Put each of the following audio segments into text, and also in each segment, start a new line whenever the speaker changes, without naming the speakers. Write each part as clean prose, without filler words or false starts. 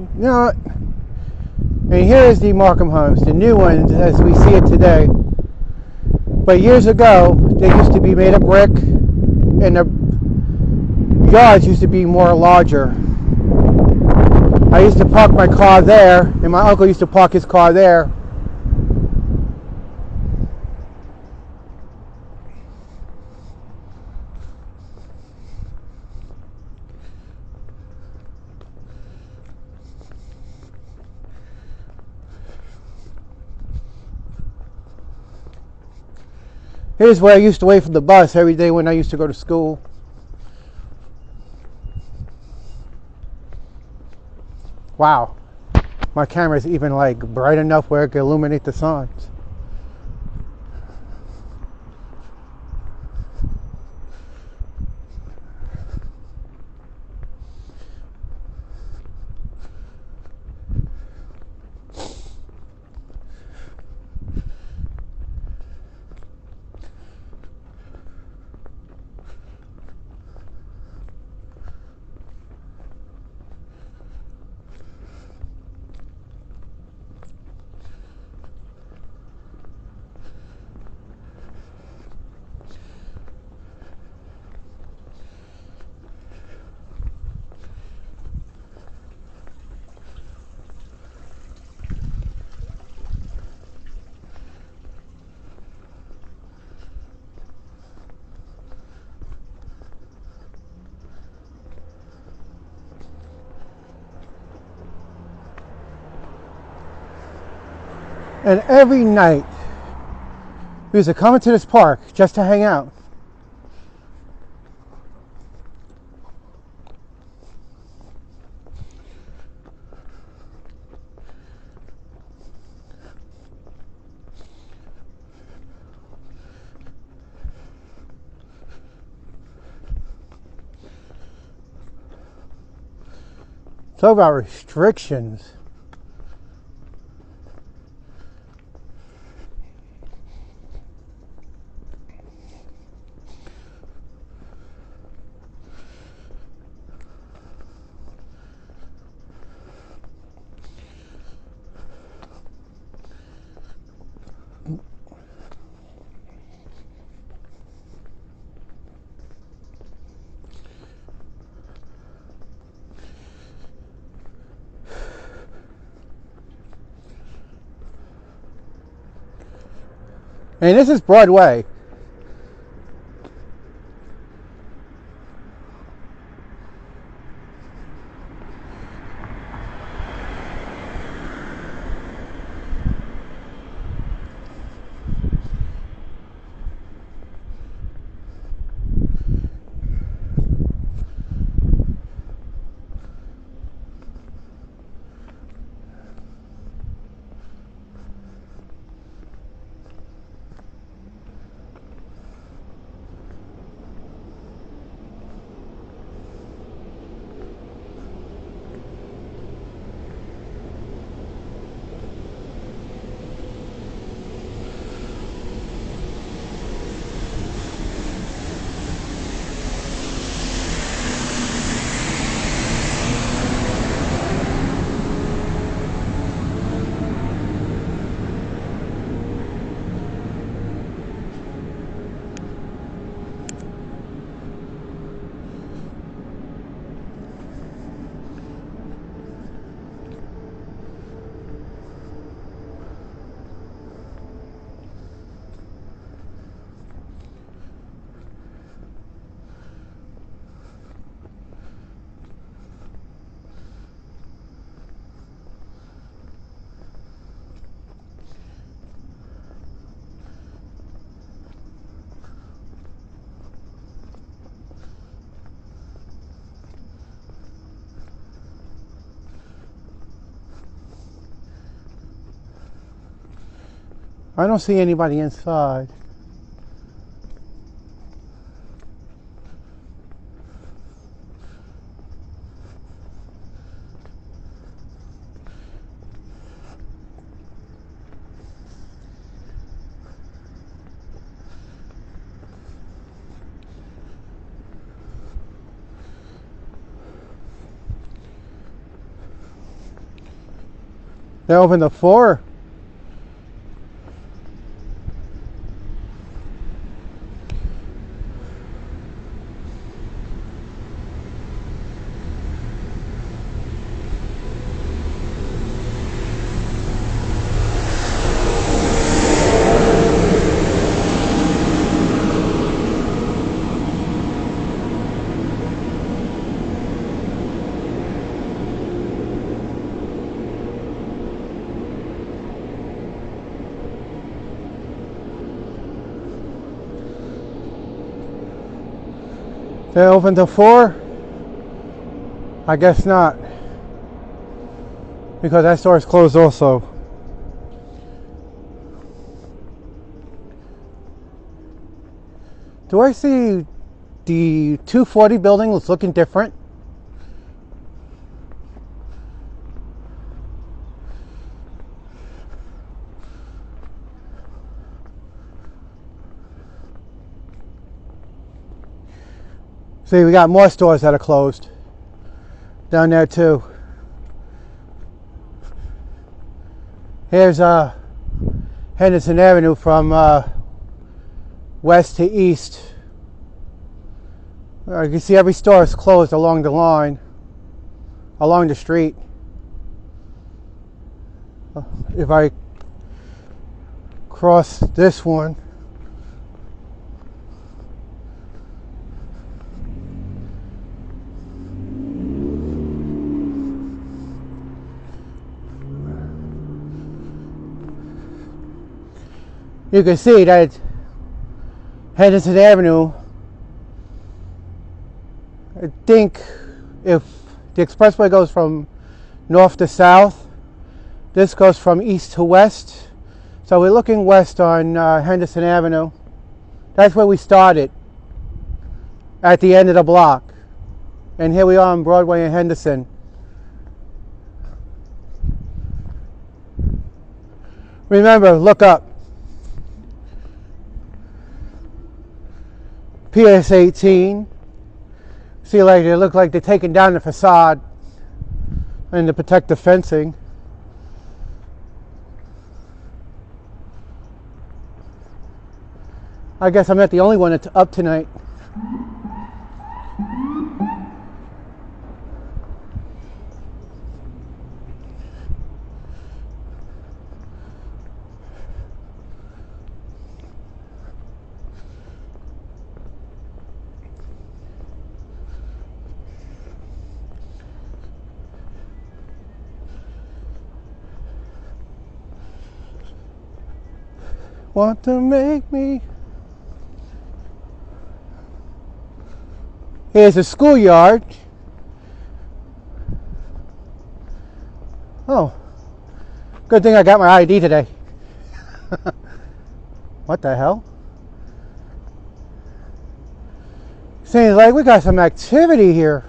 You know what? And here is the Markham homes, the new ones as we see it today. But years ago, they used to be made of brick, and the yards used to be more larger. I used to park my car there, and my uncle used to park his car there. Here's where I used to wait for the bus every day when I used to go to school. Wow, my camera's even like bright enough where it can illuminate the signs. And every night, we used to come into this park just to hang out. Talk about restrictions. And this is Broadway. I don't see anybody inside. They're open to 4. They're open till 4? I guess not. Because that store is closed also. Do I see the 240 building was looking different? See, we got more stores that are closed down there too. Here's Henderson Avenue from west to east. You can see every store is closed along the line, along the street. If I cross this one, you can see that Henderson Avenue, I think if the expressway goes from north to south, this goes from east to west. So we're looking west on Henderson Avenue. That's where we started, at the end of the block. And here we are on Broadway and Henderson. Remember, look up. PS 18. See, like they look like they're taking down the facade and the protective fencing. I guess I'm not the only one that's up tonight. Want to make me. Here's a schoolyard. Oh, good thing I got my ID today. What the hell? Seems like we got some activity here.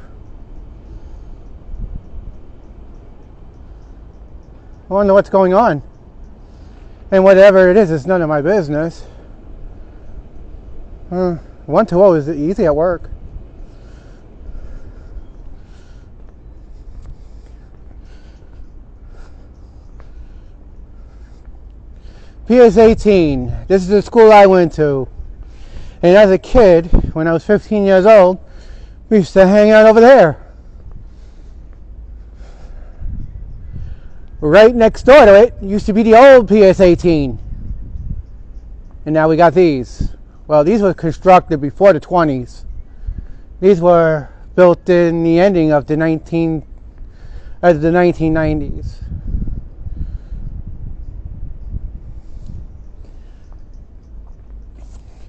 I wonder what's going on. And whatever it is, it's none of my business. 120 is easy at work. PS 18. This is the school I went to. And as a kid, when I was 15 years old, we used to hang out over there. Right next door to it used to be the old PS 18. And now we got these. Well, these were constructed before the 20s. These were built in the ending of the 1990s.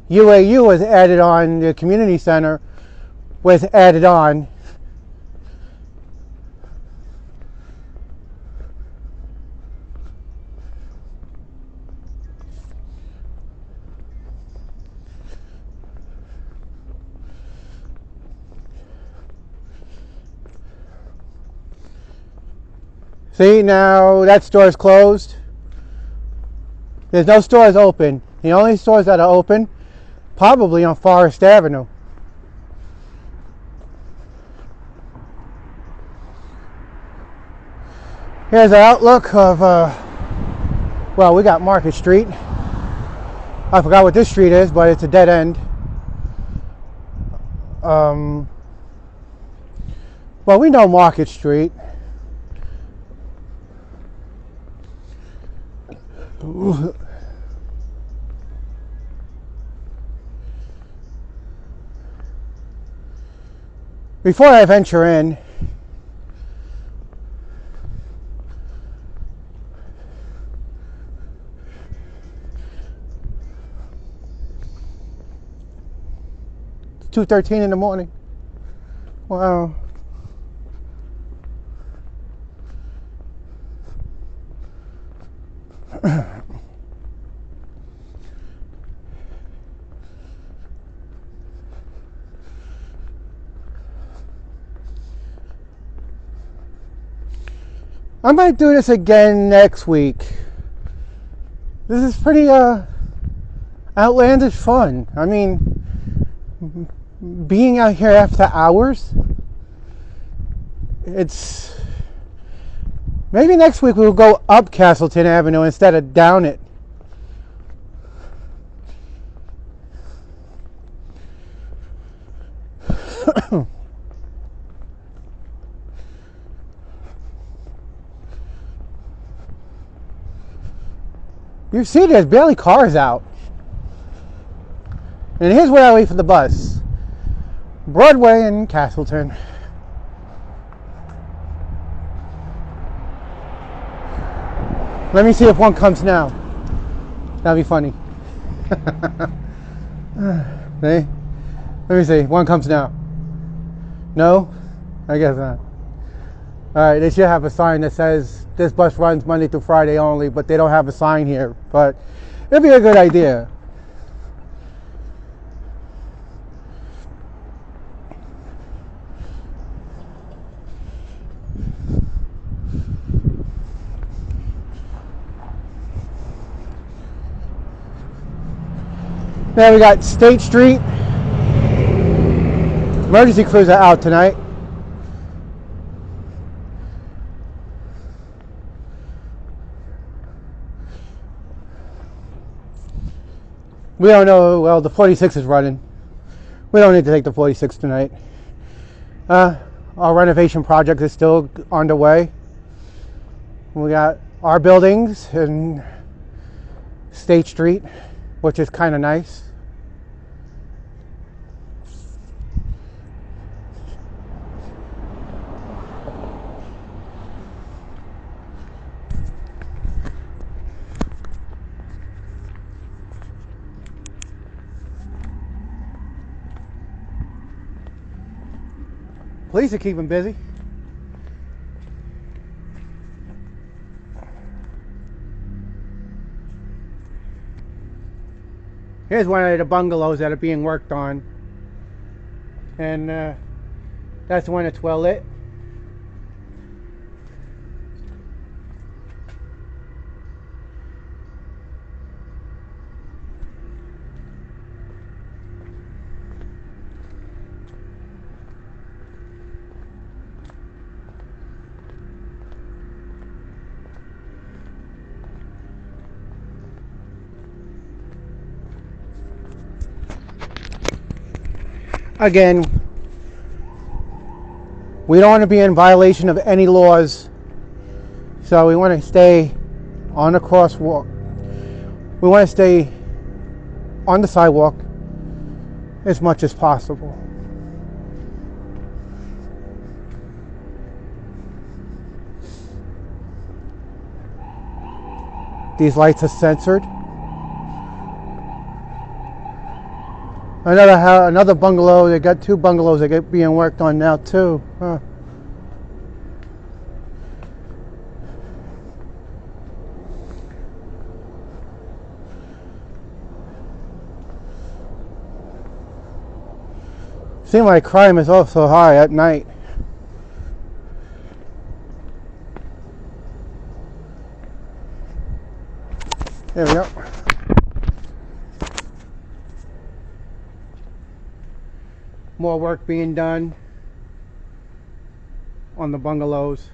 UAU was added on, the community center was added on. See, now that store is closed. There's no stores open. The only stores that are open, probably on Forest Avenue. Here's an outlook of, well, we got Market Street. I forgot what this street is, but it's a dead end. Well, we know Market Street. Before I venture in, it's 2:13 in the morning. Wow. I might do this again next week. This is pretty outlandish fun. I mean, being out here after hours, it's... Maybe next week we'll go up Castleton Avenue instead of down it. You see, there's barely cars out. And here's where I wait for the bus. Broadway and Castleton. Let me see if one comes now. That'd be funny. See? Let me see. One comes now. No? I guess not. Alright, they should have a sign that says this bus runs Monday through Friday only, but they don't have a sign here. But it'd be a good idea. Now we got State Street. Emergency crews are out tonight. We don't know, well, the 46 is running. We don't need to take the 46 tonight. Our renovation project is still underway. We got our buildings in State Street, which is kind of nice. Police are keeping busy. Here's one of the bungalows that are being worked on. And that's the one that's well lit. Again, we don't want to be in violation of any laws, so we want to stay on the crosswalk. We want to stay on the sidewalk as much as possible. These lights are censored. Another bungalow. They got two bungalows that get being worked on now too. Huh. Seems like crime is also high at night. There we go. More work being done on the bungalows.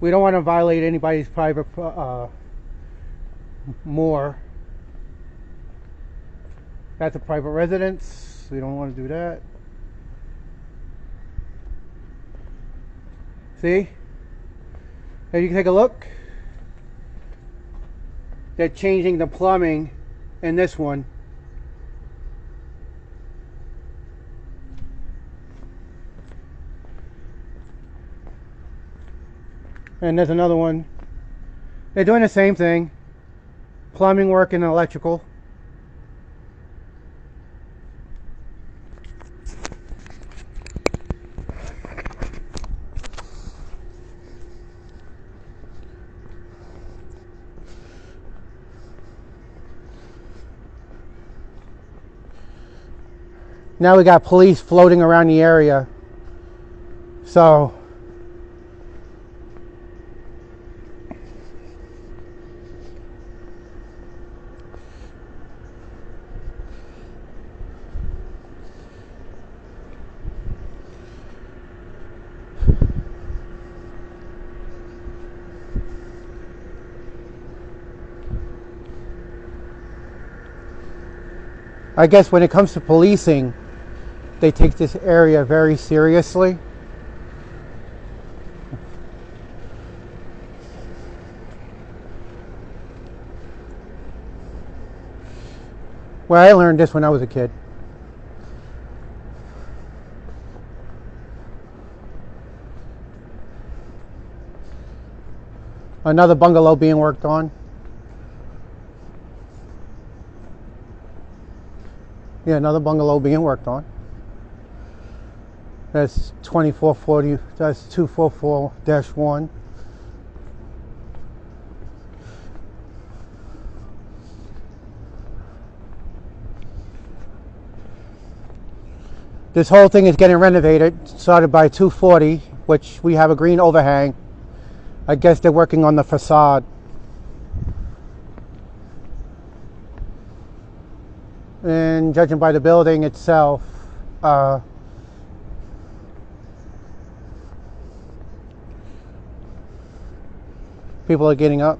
We don't want to violate anybody's private more. That's a private residence. We don't want to do that. See? Now you can take a look. They're changing the plumbing in this one. And there's another one. They're doing the same thing. Plumbing work and electrical. Now we got police floating around the area. So I guess when it comes to policing, they take this area very seriously. Well, I learned this when I was a kid. Another bungalow being worked on. Yeah, another bungalow being worked on. That's 2440, that's 244-1. This whole thing is getting renovated, started by 240, which we have a green overhang. I guess they're working on the facade. And judging by the building itself, people are getting up.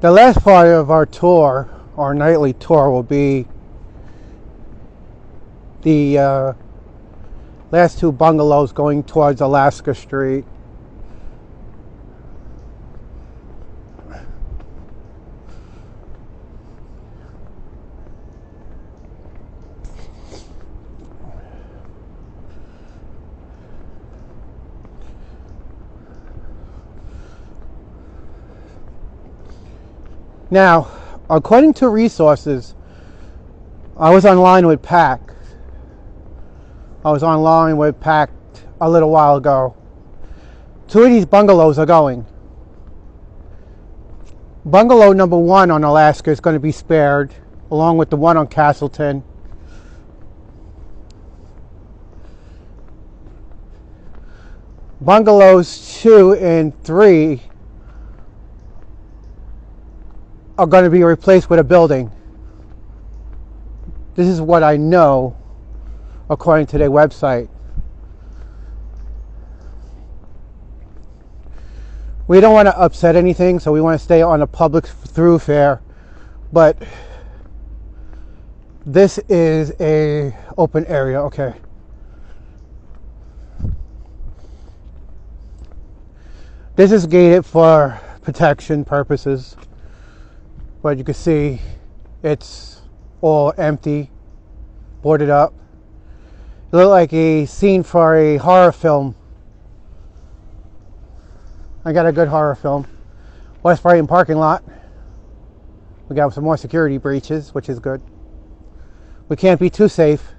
The last part of our tour, our nightly tour, will be the last two bungalows going towards Alaska Street. Now, according to resources, I was online with PAC. I was online with PAC a little while ago. Two of these bungalows are going. Bungalow number 1 on Alaska is going to be spared, along with the one on Castleton. Bungalows 2 and 3 are going to be replaced with a building. This is what I know according to their website. We don't want to upset anything, so we want to stay on a public thoroughfare, but this is a open area. Okay. This is gated for protection purposes, but you can see it's all empty, boarded up. It looked like a scene for a horror film. I got a good horror film. West Brighton parking lot. We got some more security breaches, which is good. We can't be too safe.